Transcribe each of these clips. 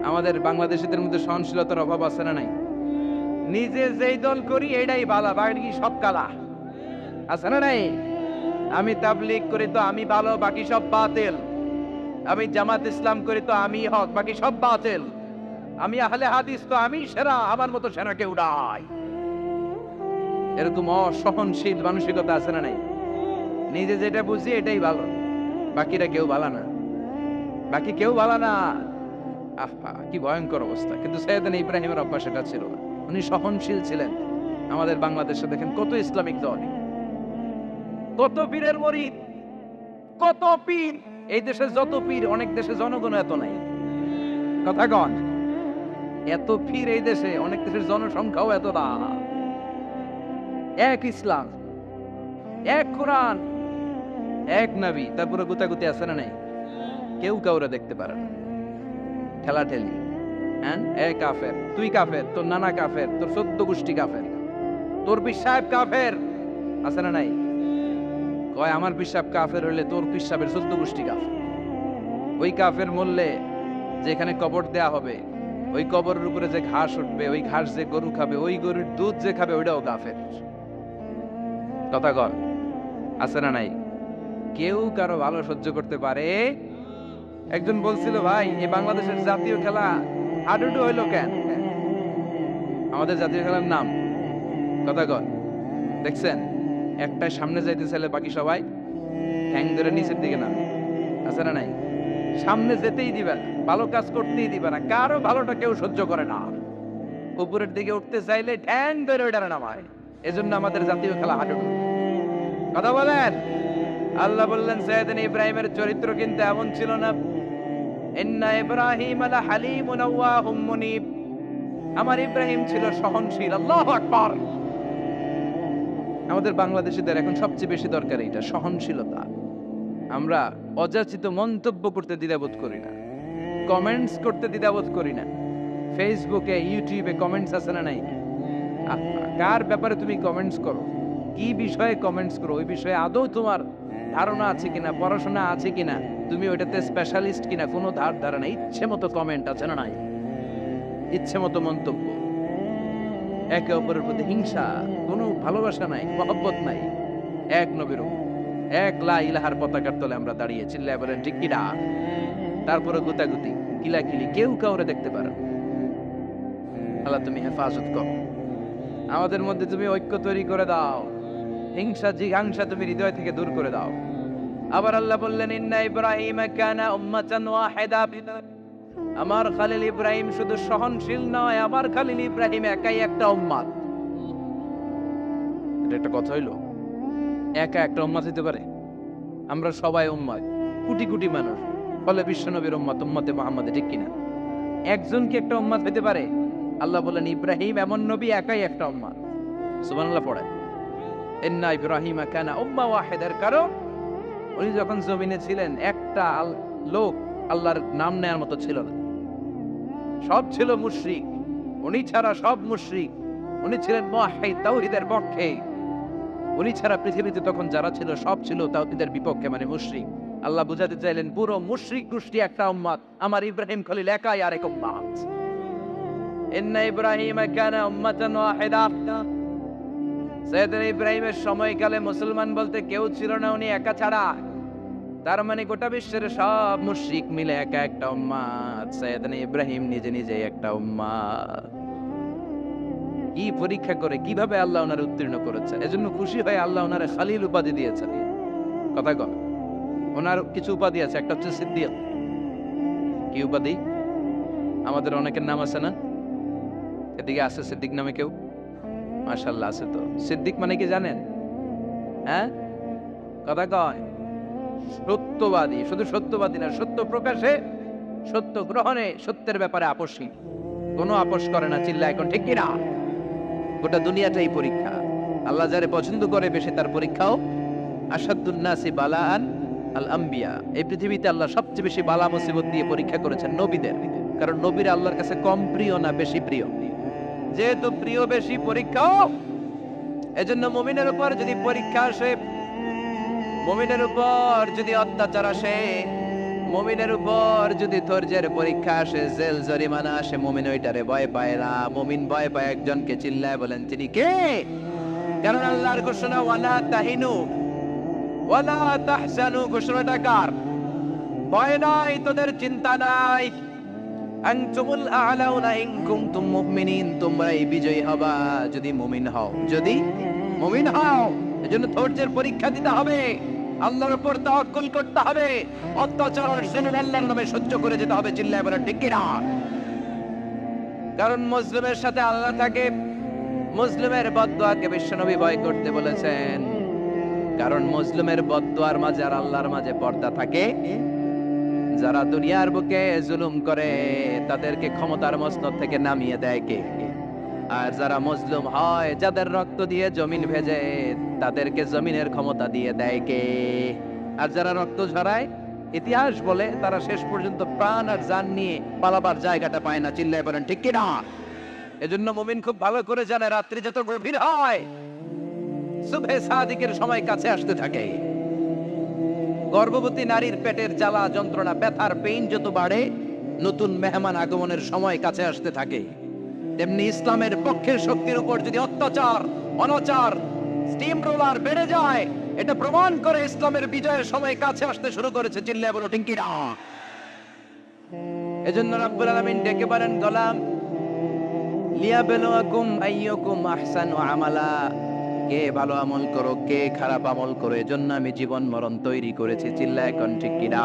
আমাদের বাংলাদেশিদের মধ্যে সহনশীলতার অভাব আছে না নাই? নিজে যেই দল করি এটাই বালা, বাকি সব কালা, আছে না নাই? আমি তাবলীগ করি তো আমি ভালো, বাকি সব বাতিল। আমি জামাত ইসলাম করি তো আমি হক, বাকি সব বাতিল। আমি আহলে হাদিস তো আমি সেরা, আমার মতো সেরা কেউ নাই। এরকম অসহনশীল মানসিকতা আছে না নাই? নিজে যেটা বুঝি এটাই ভালো, বাকিরা কেউ ভালো না, বাকি কেউ ভালো না। আহা, কি ভয়ঙ্কর অবস্থা। কিন্তু সৈয়দনা ইব্রাহিমের অভ্যাস এটা ছিল না। উনি সহনশীল ছিলেন। আমাদের বাংলাদেশে দেখেন কত ইসলামিক দল, কত পীরের মরিদ, কত পীর। এই দেশে যত পীর, অনেক দেশে জনগণ এত নাই। কথা কন, এত পীর এই দেশে, অনেক দেশের জনসংখ্যাও এত না। এক ইসলাম, এক কোরআন, এক নবী, তারপরে গুতাগুতি আছে না নাই? কেউ কাউরে দেখতে পারে না, ঠেলাঠেলি। হ্যাঁ, এক কাফের, তুই কাফের, তোর নানা কাফের, তোর 14 গোষ্ঠী কাফের, তোর পীর সাহেব কাফের, আছে না নাই? কয় আমার পীর সাহেব কাফের হইলে তোর পীর সাহেবের 14 গোষ্ঠী কাফের। ওই কাফের মরলে যেখানে কবর দেয়া হবে, ওই কবরের উপরে যে ঘাস উঠবে, ওই ঘাস যে গরু খাবে, ওই গরুর দুধ যে খাবে, ওইটাও কাফের। কথা কর, আছে না নাই? কেউ কারো ভালো সহ্য করতে পারে? একজন বলছিল, ভাই এই বাংলাদেশের জাতীয় খেলা হাডুডু হইলো কেন? আমাদের জাতীয় খেলার নাম, কথা কর, দেখছেন একটা সামনে যাইতে চাইলে বাকি সবাই ঠ্যাং ধরে নিচের দিকে নামে, আছে না নাই? সামনে যেতেই দিবে না, ভালো কাজ করতেই দিবে না, কারো ভালোটা কেউ সহ্য করে না। উপরের দিকে উঠতে চাইলে ঠ্যাং ধরে ওইটা নামায়। এজন্য আমাদের জাতীয় খেলা হাডুডু। কথা বলেন। আল্লাহ বললেন সৈয়দনা ইব্রাহিমের চরিত্র কিন্তু এমন ছিল না। ইন্না ইব্রাহিম লা হালিমুন আওয়াহুম মুনিব। আমার ইব্রাহিম ছিল সহনশীল। আল্লাহু আকবার। আমাদের বাংলাদেশিদের এখন সবচেয়ে বেশি দরকার এটা, সহনশীলতা। আমরা অযাচিত মন্তব্য করতে দ্বিধাবোধ করি না, কমেন্টস করতে দ্বিধাবোধ করি না। ফেসবুকে, ইউটিউবে কমেন্টস আছে না নাই? কার ব্যাপারে তুমি কমেন্টস করো, কি বিষয়ে কমেন্টস করো, ওই বিষয়ে আদৌ তোমার ধারণা আছে কিনা, পড়াশোনা আছে কিনা, তুমি ওইটাতে স্পেশালিস্ট কিনা, কোনো ধারণা। ইচ্ছে মতো কমেন্ট, আছে না নাই? ইচ্ছে মতো মন্তব্য, একে অপরের প্রতি হিংসা, কোনো ভালোবাসা নাই, মহব্বত নাই। এক নবীর, এক লা ইলাহার পতাকার তলে আমরা দাঁড়িয়ে, চিল্লায় বলেন ঠিক কিনা? তারপরে গুতাগুতি, কিলাকিলি, কেউ কাউরে দেখতে পারে না। আল্লাহ তুমি হেফাজত করো, আমাদের মধ্যে তুমি ঐক্য তৈরি করে দাও, হিংসা জিঘাংসা তুমি হৃদয় থেকে দূর করে দাও। আবার আল্লাহ বললেন ইন্না ইব্রাহিম কানা উম্মাতান ওয়াহিদা। আমার খালিল ইব্রাহিম শুধু সহনশীল নয়, আমার খালিল ইব্রাহিম একাই একটা উম্মাত। এটা একটা কথা হইলো? একা একটা উম্মাত হইতে পারে? আমরা সবাই উম্মাত, কোটি কোটি মানুষ, ফলে বিশ্বনবীর উম্মাত, উম্মতে মুহাম্মদ, ঠিক কিনা? একজন কি একটা উম্মাত হইতে পারে? আল্লাহ বলেন ইব্রাহিম এমন নবী, একাই একটা উম্মাত। সুবহানাল্লাহ পড়ে। ইন্না ইব্রাহিম কানা উম্মাহ ওয়াহিদার কারণ উনি যখন জমিনে ছিলেন একটা লোক আল্লাহর নাম নেয়ার মতো ছিল না, সব ছিল মুশরিক। উনি ছাড়া সব মুশরিক। উনি ছিলেন মুওয়াহহিদ, তাওহীদের পক্ষে। উনি ছাড়া পৃথিবীতে তখন যারা ছিল সব ছিল তাওহীদের বিপক্ষে, মানে মুশরিক। আল্লাহ বুঝাতে চাইলেন পুরো মুশরিক গোষ্ঠী একটা উম্মাত, আমার ইব্রাহিম খলিল একাই আরেক উম্মাত। ইন্না ইব্রাহিম কানা উম্মাতান ওয়াহিদা। সৈয়দনা ইব্রাহিমের সময়কালে মুসলমান বলতে কেউ ছিল না, উনি একা ছাড়া। তার মানে গোটা বিশ্বের সব মুশরিক মিলে একা একটা উম্মাত, সৈয়দনা ইব্রাহিম নিজে নিজে একটা উম্মাত। কি পরীক্ষা করে, কিভাবে আল্লাহ ওনারে উত্তীর্ণ করেছেন। এজন্য খুশি হয়ে আল্লাহ ওনারে খালিল উপাধি দিয়েছেন। কথা কন, ওনার কিছু উপাধি আছে, একটা হচ্ছে সিদ্দিক। কি উপাধি? আমাদের অনেকের নাম আছে না? এদিকে আছে সিদ্দিক নামে কেউ? মাশাআল্লাহ আছে তো। সিদ্দিক মানে কি জানেন? হ্যাঁ, কথা কয়। সত্যবাদী। শুধু সত্যবাদী না, সত্য প্রকাশে, সত্য গ্রহণে, সত্যের ব্যাপারে আপসহীন, কোনো আপোষ করে না। চিল্লা এখন ঠিক কিনা? গোটা দুনিয়াটাই পরীক্ষা। আল্লাহ যারে পছন্দ করে বেশি তার পরীক্ষাও। আসাদুন নাসি বালাআন আল আম্বিয়া। এই পৃথিবীতে আল্লাহ সবচেয়ে বেশি বালা মুসিবত দিয়ে পরীক্ষা করেছেন নবীদের। কারণ নবীরা আল্লাহর কাছে কম প্রিয় না বেশি প্রিয়? যেহেতু প্রিয় বেশি, পরীক্ষাও। এজন্য মুমিনের উপর যদি পরীক্ষা আসে, মুমিনের উপর যদি অত্যাচার আসে, মুমিনের উপর যদি ধৈর্যের পরীক্ষা আসে, জেল জরিমানা আসে, মুমিন ওইটারে ভয় পায় না। মুমিন ভয় পায় একজনকে, চিল্লায় বলেন তিনি কে? কারণ আল্লাহর ঘোষণা ওয়ালা তাহিনু ওয়ালা তাহজানু, ঘোষণাটা কার? ভয় নাই, তোদের চিন্তা নাই। আনতুমুল আ'লাউনা ইন কুনতুম মুমিনিন, তোমরাই বিজয়ী হবা যদি মুমিন হও, যদি মুমিন হও। এজন্য ধৈর্যের পরীক্ষা দিতে হবে, আল্লাহর উপর তাওয়াক্কুল করতে হবে, অত্যাচার জেনুইন আল্লাহর নামে সহ্য করে যেতে হবে। চিল্লায় বলেন ঠিক কিনা? কারণ মুসলিমের সাথে আল্লাহ থাকে। মুসলিমের বদদুয়াকে বিশ্বনবী ভয় করতে বলেছেন, কারণ মুসলিমের বদদুয়ার মাঝে আর আল্লাহর মাঝে পর্দা থাকে। যারা দুনিয়ার বুকে জুলুম করে তাদেরকে ক্ষমতার মসনদ থেকে নামিয়ে দেয় কে? আর যারা মজলুম হয়, যাদের রক্ত দিয়ে জমিন ভেজে, তাদেরকে জমিনের ক্ষমতা দিয়ে দেয় কে? আর যারা রক্ত ঝরায়, ইতিহাস বলে তারা শেষ পর্যন্ত প্রাণ আর জান নিয়ে পালাবার জায়গাটা পায় না। চিল্লায় বলেন ঠিক কিনা? এজন্য মুমিন খুব ভালো করে জানে, রাত্রি যত গভীর হয়, সুবহে সাদিকের সময় কাছে আসতে থাকে। গর্ভবতী নারীর পেটের জ্বালা যন্ত্রণা, ব্যথার পেইন যত বাড়ে, নতুন মেহমান আগমনের সময় কাছে আসতে থাকে। তেমনি ইসলামের পক্ষের শক্তির উপর যদি অত্যাচার, অনাচার, স্টিম রোলার বেড়ে যায়, এটা প্রমাণ করে ইসলামের বিজয়ের সময় কাছে আসতে শুরু করেছে। চিল্লায় বলো ঠিক কিনা? এজন্য রাব্বুল আলামিন ডেকে বলেন, গোলাম লিয়াবলুয়াকুম আইয়ুকুম আহসানু আমালা, কে ভালো আমল করো, কে খারাপ আমল করো, এজন্য আমি জীবন মরণ তৈরি করেছি। চিল্লায় কোন ঠিক কিনা?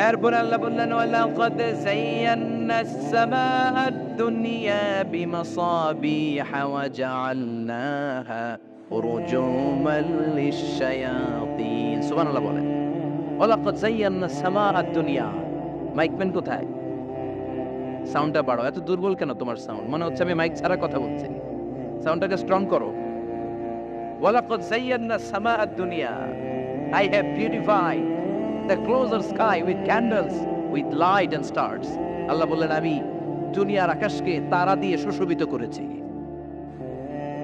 এরপর আল্লাহ বললেন, ওয়ালাকাদ যায়্যানাস সামাআদ দুনিয়া বিমাসাবিহা ওয়া জাআলনাহা রুজুমান লিশ-শায়াতিন। সুবহানাল্লাহ বলেন, ওয়ালাকাদ যায়্যানাস সামাআদ দুনিয়া। মাইকম্যান কোথায়? সাউন্ডটা বাড়াও। এত দুর্বল কেন তোমার সাউন্ড? মনে হচ্ছে আমি মাইক ছাড়া কথা বলছি। সাউন্ডটাকে স্ট্রং করো। ওয়ালাকাদ যায়্যানাস সামাআদ দুনিয়া, I have beautified the closer sky with candles, with light and stars. আল্লাহ বললেন, আমি দুনিয়ার আকাশকে তারা দিয়ে সুশোভিত করেছি।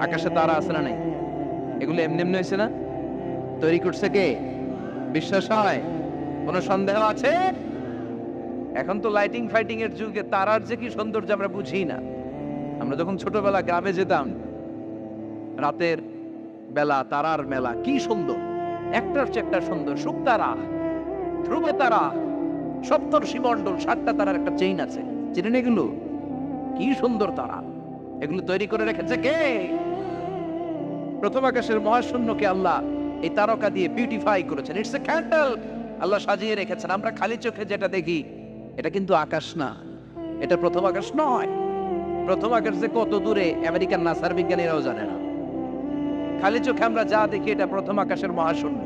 আকাশে তারা আছে না নাই? এগুলো এমনি এমনি হয়েছে না? তৈরি করছে কে? বিশ্বাস হয়? কোনো সন্দেহ আছে? এখন তো লাইটিং ফাইটিং এর যুগে তারার যে কি সৌন্দর্য আমরা বুঝি না। আমরা যখন ছোটবেলা গ্রামে যেতাম, রাতের বেলা তারার মেলা, কি সুন্দর, একটার চেয়ে একটা সুন্দর। শুকতারা, ধ্রুব তারা, সপ্তর্ষি মণ্ডল, 7টা তারার একটা চেইন আছে, চিনেন এগুলো? কি সুন্দর তারা! এগুলো তৈরি করে রেখেছে কে? প্রথম আকাশের মহাশূন্যকে আল্লাহ এই তারকা দিয়ে বিউটিফাই করেছেন। ইটস এ ক্যান্ডেল, আল্লাহ সাজিয়ে রেখেছেন। আমরা খালি চোখে যেটা দেখি, এটা কিন্তু আকাশ না, এটা প্রথম আকাশ নয়। প্রথম আকাশ যে কত দূরে আমেরিকান নাসার বিজ্ঞানীরাও জানে না। খালি চোখে আমরা যা দেখি, এটা প্রথম আকাশের মহাশূন্য।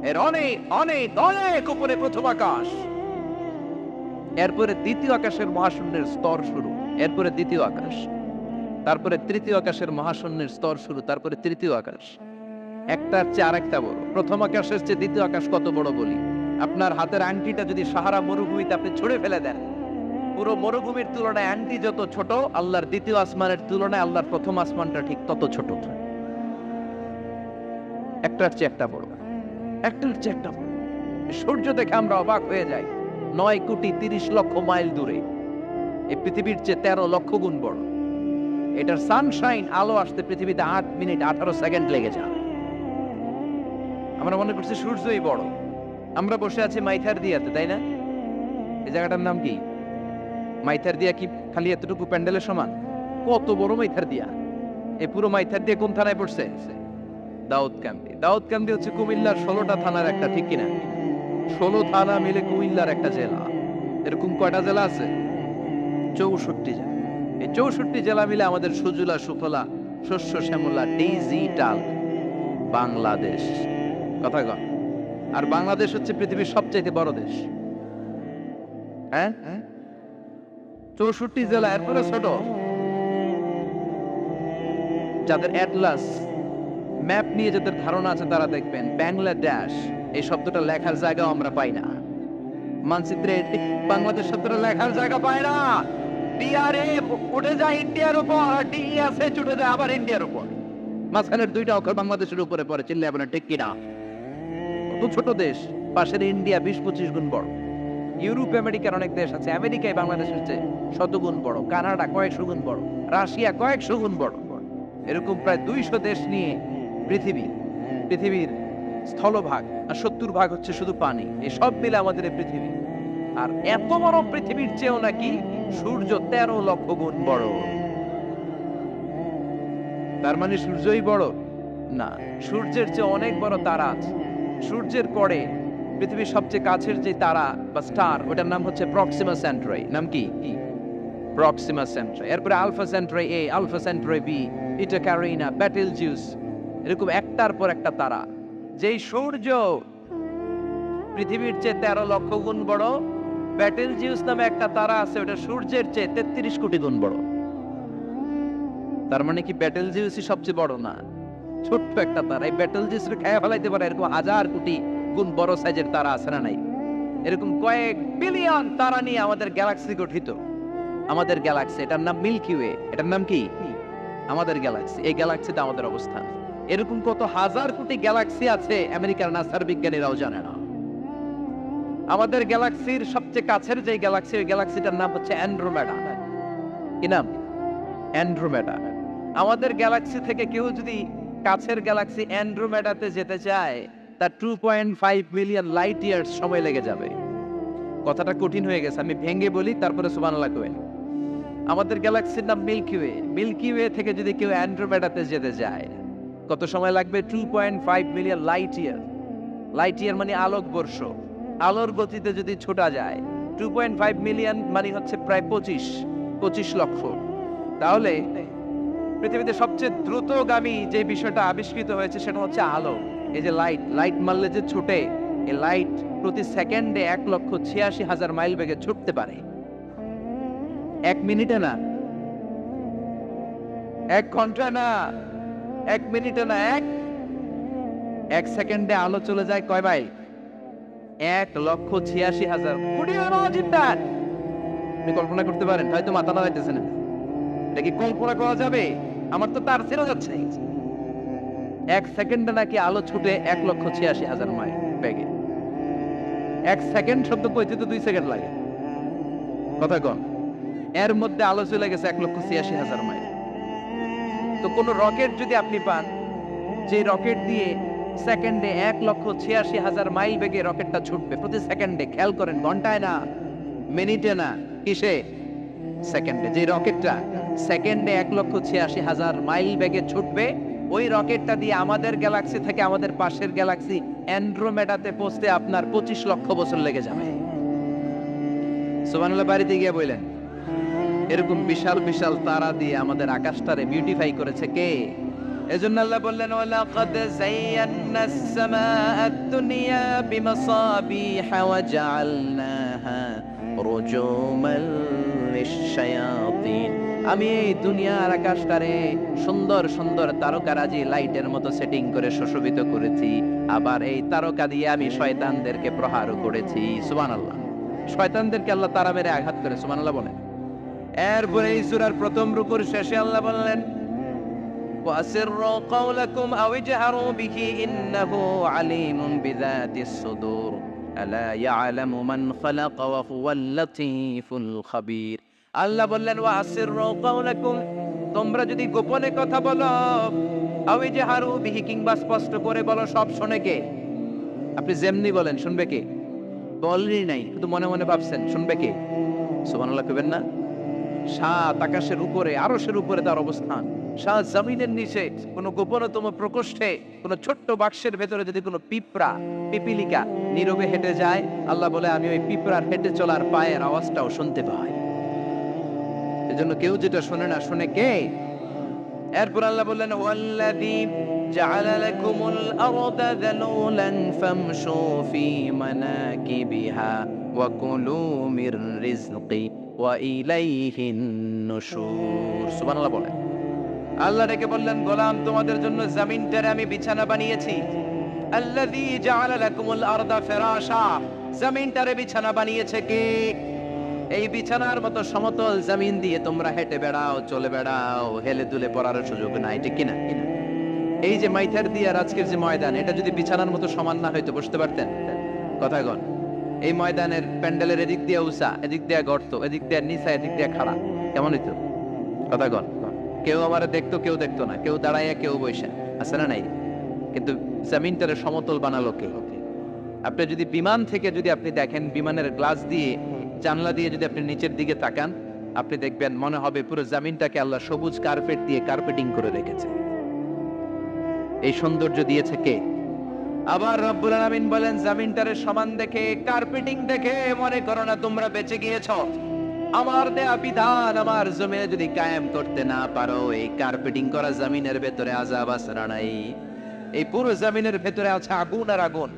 এর অনেক অনেক অনেক উপরে প্রথম আকাশ। এরপরে দ্বিতীয় আকাশের মহাশূন্যের স্তর শুরু, এরপরে দ্বিতীয় আকাশ, তারপরে তৃতীয় আকাশের মহাশূন্যের স্তর শুরু, তারপরে তৃতীয় আকাশ। একটার চেয়ে আরেকটা বড়। প্রথম আকাশের চেয়ে দ্বিতীয় আকাশ কত বড় বলি? আপনার হাতের আংটিটা যদি সাহারা মরুভূমিতে আপনি ছুঁড়ে ফেলে দেন, পুরো মরুভূমির তুলনায় আংটি যত ছোট, আল্লাহর দ্বিতীয় আসমানের তুলনায় আল্লাহর প্রথম আসমানটা ঠিক তত ছোট। একটার চেয়ে একটা বড়, একটার চেয়ে একটা বড়। সূর্য দেখে আমরা অবাক হয়ে যাই, 9,30,00,000 মাইল দূরে। এই পৃথিবীর চেয়ে 13 লক্ষ গুণ বড়। এটার সানশাইন, আলো আসতে পৃথিবীতে 8 মিনিট 18 সেকেন্ড লেগে যায়। আমরা মনে করছি সূর্যই বড়। আমরা বসে আছি মাইথার দিয়াতে, তাই না? এই জায়গাটার নাম কি? মাইথার দিয়া কি খালি এতটুকু প্যান্ডেলের সমান? কত বড় মাইথার দিয়া! এই পুরো মাইথার দিয়া কোন থানায় পড়ছে? দাউদকান্দি। দাউদকান্দি হচ্ছে কুমিল্লার 16টা থানার একটা, ঠিক কিনা? 16 থানা মিলে কুমিল্লার একটা জেলা। এরকম কয়টা জেলা আছে? 64 জেলা। এই 64 জেলা মিলে আমাদের সুজলা সুফলা, শস্য শ্যামলা, ডিজিটাল বাংলাদেশ। কথা কন। আর বাংলাদেশ হচ্ছে পৃথিবীর সবচেয়ে বড় দেশ। হ্যাঁ, 64 জেলা, এরপরে ছোট। যাদের অ্যাটলাস ম্যাপ নিয়ে যাদের ধারণা আছে, তারা দেখবেন বাংলাদেশ এই শব্দটা লেখার জায়গাও আমরা পাই না। মানচিত্রে বাংলাদেশ শব্দটা লেখার জায়গা পায় না। ডিআরএ উঠে যায় ইন্ডিয়ার উপর, ডিএসএ উঠে যায় আবার ইন্ডিয়ার উপর। মাঝখানের 2টা অক্ষর বাংলাদেশের উপরে পড়ে। চিল্লায় বলেন ঠিক কিনা? কত ছোট দেশ, পাশের ইন্ডিয়া 20-25 গুণ বড়, ইউরোপ আমেরিকার অনেক দেশ আছে, আমেরিকায় বাংলাদেশের চেয়ে শতগুণ বড়, কানাডা কয়েকশো গুণ বড়, রাশিয়া কয়েকশো গুণ বড়, এরকম প্রায় 200 দেশ নিয়ে পৃথিবীর স্থলভাগ আর 70 ভাগ হচ্ছে শুধু পানি। এই সব মিলে আমাদের এই পৃথিবী। আর এত বড় পৃথিবীর চেয়েও নাকি সূর্য 13 লক্ষ গুণ বড়। তার মানে সূর্যই বড় না, সূর্যের চেয়ে অনেক বড় তারা আছে। সূর্যের পরে পৃথিবীর সবচেয়ে কাছের যে তারা বা স্টার, ওটার নাম হচ্ছে প্রক্সিমা সেন্ট্রাই। নাম কি? প্রক্সিমা সেন্ট্রাই। এরপরে আলফা সেন্ট্রাই এ, আলফা সেন্ট্রাই বি, ইটা ক্যারিনা, বেটেলজিউস, এরকম একটার পর একটা তারা। যেই সূর্য পৃথিবীর চেয়ে 13 লক্ষ গুণ বড়, বেটেলজিউস নামে একটা তারা আছে, ওটা সূর্যের চেয়ে 33 কোটি গুণ বড়। তার মানে কি বেটেলজিউসই সবচেয়ে বড় না, ছোট্ট একটা তারা। এই বেটেলজিউসকে খেয়ে ফেলাইতে পারে এরকম 1000 কোটি গুণ বড় সাইজের তারা আছে না নাই? এরকম কয়েক বিলিয়ন তারা নিয়ে আমাদের গ্যালাক্সি গঠিত। আমাদের গ্যালাক্সি, এটার নাম মিল্কি ওয়ে। এটার নাম কি? আমাদের গ্যালাক্সি। এই গ্যালাক্সিতে আমাদের অবস্থান। এরকম কত হাজার কোটি গ্যালাক্সি আছে আমেরিকার নাসার বিজ্ঞানীরাও জানে না। আমাদের গ্যালাক্সির সবচেয়ে কাছের যে গ্যালাক্সি, ওই গ্যালাক্সিটার নাম হচ্ছে অ্যান্ড্রোমেডা। কি নাম? অ্যান্ড্রোমেডা। আমাদের গ্যালাক্সি থেকে কেউ যদি কাছের গ্যালাক্সি অ্যান্ড্রোমেডাতে যেতে চায়, তার 2.5 মিলিয়ন লাইট ইয়ার্স সময় লেগে যাবে। কথাটা কঠিন হয়ে গেছে, আমি ভেঙে বলি, তারপরে সুবহানাল্লাহ কইবেন। আমাদের গ্যালাক্সির নাম মিল্কি ওয়ে। মিল্কি ওয়ে থেকে যদি কেউ অ্যান্ড্রোমেডাতে যেতে যায়, কত সময় লাগবে? 2.5 million light year. Light year মানে আলোক বর্ষ। আলোর গতিতে যদি ছোটা যায়, 2.5 মিলিয়ন মানে হচ্ছে প্রায় 25 লক্ষ। তাহলে পৃথিবীতে সবচেয়ে দ্রুতগামী যে বিষয়টা আবিষ্কৃত হয়েছে সেটা হচ্ছে আলো। এই যে লাইট মারলে যে ছুটে, এই লাইট প্রতি সেকেন্ডে 1,86,000 মাইল বেগে ছুটতে পারে। 1 মিনিটে না, 1 ঘন্টা না, 1 মিনিটে না, 1 সেকেন্ডে আলো চলে যায় কয় মাইল? 1,86,000। আপনি কল্পনা করতে পারেন? হয়তো মাথা নাড়াইতেছে না। এটা কি কল্পনা করা যাবে? আমার তো তার ছেড়ে যাচ্ছে। 1 সেকেন্ডে নাকি আলো ছুটে 1,86,000 মাইল বেগে। 1 সেকেন্ড শব্দ কইতে তো 2 সেকেন্ড লাগে। কথা কন। এর মধ্যে আলো চলে গেছে 1,86,000 মাইল। তো কোন রকেট যদি আপনি পান, যে রকেট দিয়ে সেকেন্ডে 1,86,000 মাইল বেগে রকেটটা ছুটবে প্রতি সেকেন্ডে, খেয়াল করেন, ঘন্টায় না, মিনিটে না, কিসে? সেকেন্ডে। যে রকেটটা সেকেন্ডে 1,86,000 মাইল বেগে ছুটবে, ওই রকেটটা দিয়ে আমাদের গ্যালাক্সি থেকে আমাদের পাশের গ্যালাক্সি অ্যান্ড্রোমেডাতে পৌঁছতে আপনার 25 লক্ষ বছর লেগে যাবে। সুবহানাল্লাহ বাড়িতে গিয়ে বললেন। এরকম বিশাল বিশাল তারা দিয়ে আমাদের আকাশটারে বিউটিফাই করেছে কে? এজন্য আল্লাহ বললেন, ওয়ালাকাদ যায়্যানাস সামাআদ দুনিয়া বিমাসাবিহা ওয়া জাআলনাহা রুজুমান লিশ-শায়াতিন। আমি এই দুনিয়ার আকাশটারে সুন্দর সুন্দর তারকারাজি লাইটের মতো সেটিং করে সুশোভিত করেছি। আবার এই তারকা দিয়ে আমি শয়তানদেরকে প্রহারও করেছি। সুবহানাল্লাহ। শয়তানদেরকে আল্লাহ তারা মেরে আঘাত করে। সুবহানাল্লাহ বলেন। এরপরে এই সূরার প্রথম রুকুর শেষে আল্লাহ বললেন, وَأَسِرُّوا قَوْلَكُمْ أَوِ اجْهَرُوا بِهِ إِنَّهُ عَلِيمٌ بِذَاتِ الصُّدُورِ أَلَا يَعْلَمُ مَنْ خَلَقَ وَهُوَ اللَّطِيفُ الْخَبِيرُ। আল্লাহ বললেন, وَأَسِرُّوا قَوْلَكُمْ, তোমরা যদি গোপনে কথা বলো, أَوِ اجْهَرُوا بِهِ, কিংবা স্পষ্ট করে বলো, সব শোনে কে? আপনি যেমনি বলেন শুনবে কে? বলেনই নাই, শুধু মনে মনে ভাবছেন, শুনবে কে? সুবহানাল্লাহ কইবেন না? সাত আকাশের উপরে, আরশের উপরে তার অবস্থান, সাত জমিনের নিচে, কোন গোপনতম প্রকোষ্ঠে, কোন ছোট্ট বাক্সের ভেতরে যদি কোনো পিপিলিকা নীরবে হেঁটে যায়, আল্লাহ বলে আমি ওই পিঁপড়ার হেঁটে চলার পায়ের আওয়াজটাও শুনতে পাই। এজন্য কেউ যেটা শোনে না, শুনে কে? এরপর আল্লাহ বললেন, ওয়াল্লাযী জাআলা লাকুমুল আরদা যালুলান ফামশু ফি মানাকিবিহা ওয়া কুলু মির রিজকি ওয়া ইলাইহিন নুশুর। সুবহানাল্লাহ বলেন। আল্লাহ ডেকে বললেন, গোলাম, তোমাদের জন্য জমিনটারে আমি বিছানা বানিয়েছি। আল্লাযী জাআলা লাকুমুল আরদা ফিরাশা, জমিনটারে বিছানা বানিয়েছে কে? এই বিছানার মতো সমতল জমিন দিয়ে তোমরা হেঁটে বেড়াও, চলে বেড়াও, হেলে দুলে পড়ার সুযোগ নাই, ঠিক কিনা? এই যে মাইথার দিয়ে আর আজকের যে ময়দান, এটা যদি বিছানার মতো সমান না হয়তো বসতে পারতেন? কথা কন। এই ময়দানের প্যান্ডেলের এদিক দিয়ে উঁচা, এদিক দিয়ে গর্ত, এদিক দিয়ে নিচা, এদিক দিয়ে খাড়া, কেমন হইতো? কথা কন। কেউ আমার দেখতো, কেউ দেখতো না, কেউ দাঁড়াইয়া, কেউ বৈশা, আছে না নাই? কিন্তু জমিনটারে সমতল বানালো কে? আপনি যদি বিমান থেকে যদি আপনি দেখেন, বিমানের গ্লাস দিয়ে, জানলা দিয়ে যদি আপনি নিচের দিকে তাকান, আপনি দেখবেন মনে হবে পুরো জমিনটাকে আল্লাহ সবুজ কার্পেট দিয়ে কার্পেটিং করে রেখেছে। এই সৌন্দর্য দিয়েছে কে? আবার রব্বুল আলামিন বলেন, জমিনটারে সমান দেখে, কার্পেটিং দেখে মনে করো না তোমরা বেঁচে গিয়েছো। আমার দেয়া বিধান আমার জমিনে যদি কায়েম করতে না পারো, এই কার্পেটিং করা জমিনের ভেতরে আযাব আছে না নাই? এই পুরো জমিনের ভেতরে আছে আগুন আর আগুন।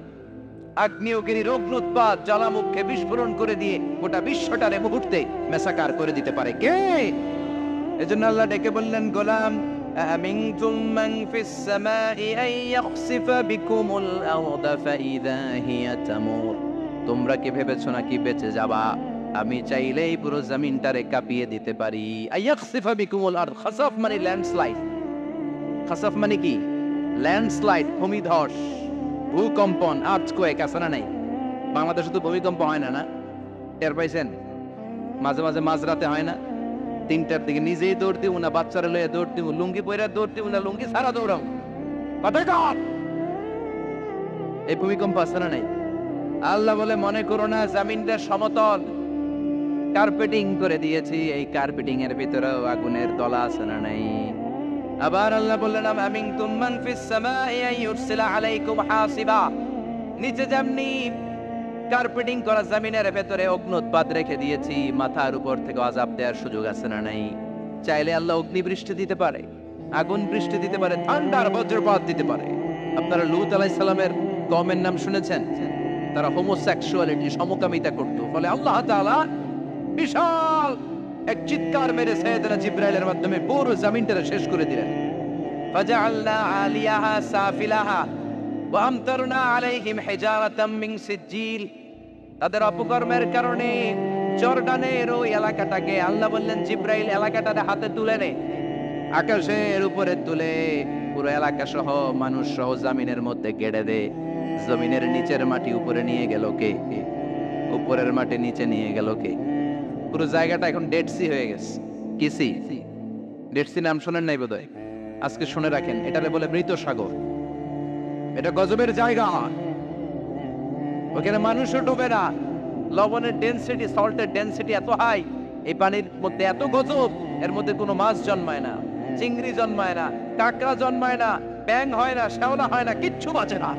আগ্নেয়গিরি রগ্নুৎপাত জ্বালামুখে বিস্ফোরণ করে দিয়ে গোটা বিশ্বটারে মুহূর্তে মেসাকার করে দিতে পারে কে? এজন্য আল্লাহ ডেকে বললেন, গোলাম আমিনতুম মান ফিস সামাই আন ইয়াখসিফা বিকুমুল আরদা ফাইযা হিয়া তামুর। তোমরা কি ভেবেছো নাকি বেঁচে যাবা? আমি চাইলেই পুরো জমিনটারে কাঁপিয়ে দিতে পারি। আইয়াখসিফা বিকুমুল আরদ, খাসাফ মানে ল্যান্ডস্লাইড। খাসাফ মানে কি? ল্যান্ডস্লাইড, ভূমিধস, ভূকম্পন, আর্থকোয়েক, আছে না নাই? বাংলাদেশে তো ভূমিকম্প হয় না, না টের পাইছেন? মাঝে মাঝে মাঝরাতে হয় না, 3টার দিকে নিজেই দৌড় দিব না, বাচ্চারা লইয়া দৌড় দিব, লুঙ্গি পইরা দৌড় দিব না, লুঙ্গি ছাড়া দৌড়াও, কথা কর। এই ভূমিকম্প আছে না নাই? আল্লাহ বলে, মনে করো না জমিনটা সমতল, কার্পেটিং করে দিয়েছি। এই কার্পেটিং এর ভিতরেও আগুনের দলা আছে না নাই? আবার আল্লাহ বললেন, আমিনতুম মান ফিস সামাই আন ইউরসিলা আলাইকুম হাসিবা। নিচে যেমনি কার্পেটিং করা জমিনের ভেতরে অগ্নুৎপাত রেখে দিয়েছি, মাথার উপর থেকে আযাব দেওয়ার সুযোগ আছে না নাই? চাইলে আল্লাহ অগ্নি বৃষ্টি দিতে পারে, আগুন বৃষ্টি দিতে পারে, ঠান্ডার বজ্রপাত দিতে পারে। আপনারা লূত আলাইহিস সালামের কওমের নাম শুনেছেন? তারা হোমোসেক্সুয়ালিটি, সমকামিতা করত। ফলে আল্লাহ তাআলা বিশাল এক চিৎকার মেরে সাইয়েদনা জিবরাইলের মাধ্যমে পুরো জমিনটা শেষ করে দিলেন। ফাজআলনা আলিয়াহা সাফিলাহা ওয়া আমতারনা আলাইহিম হিজারাতাম মিন সিজিল। তাদের অপকর্মের কারণে জর্ডানের ওই এলাকাটাকে আল্লাহ বললেন, জিবরাইল এলাকাটারে হাতে তুলে নে, আকাশের উপরে তুলে পুরো এলাকা সহ মানুষ সহ জমিনের মধ্যে গেড়ে দে। জমিনের নিচের মাটি উপরে নিয়ে গেল কে? উপরের মাটি নিচে নিয়ে গেল কে? পুরো জায়গাটা এখন ডেড সি হয়ে গেছে। কি সি? ডেড সি নাম শোনেন নাই বোধহয়? আজকে শুনে রাখেন, এটারে বলে মৃত সাগর। এটা গজবের জায়গা, ওখানে মানুষও ডুবে না। লবণের ডেনসিটি, সল্টের ডেনসিটি এত হাই, এই পানির মধ্যে এত গজব, এর মধ্যে কোনো মাছ জন্মায় না, চিংড়ি জন্মায় না, কাঁকড়া জন্মায় না, ব্যাঙ হয় না, শ্যাওলা হয় না, কিচ্ছু বাঁচে না।